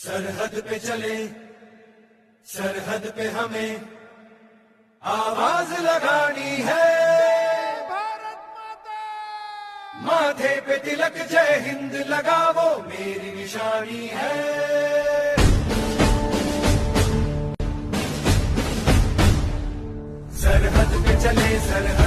सरहद पे चले, सरहद पे हमें आवाज लगानी है। भारत माता, माथे पे तिलक जय हिंद लगावो मेरी निशानी है। सरहद पे चले, सरहद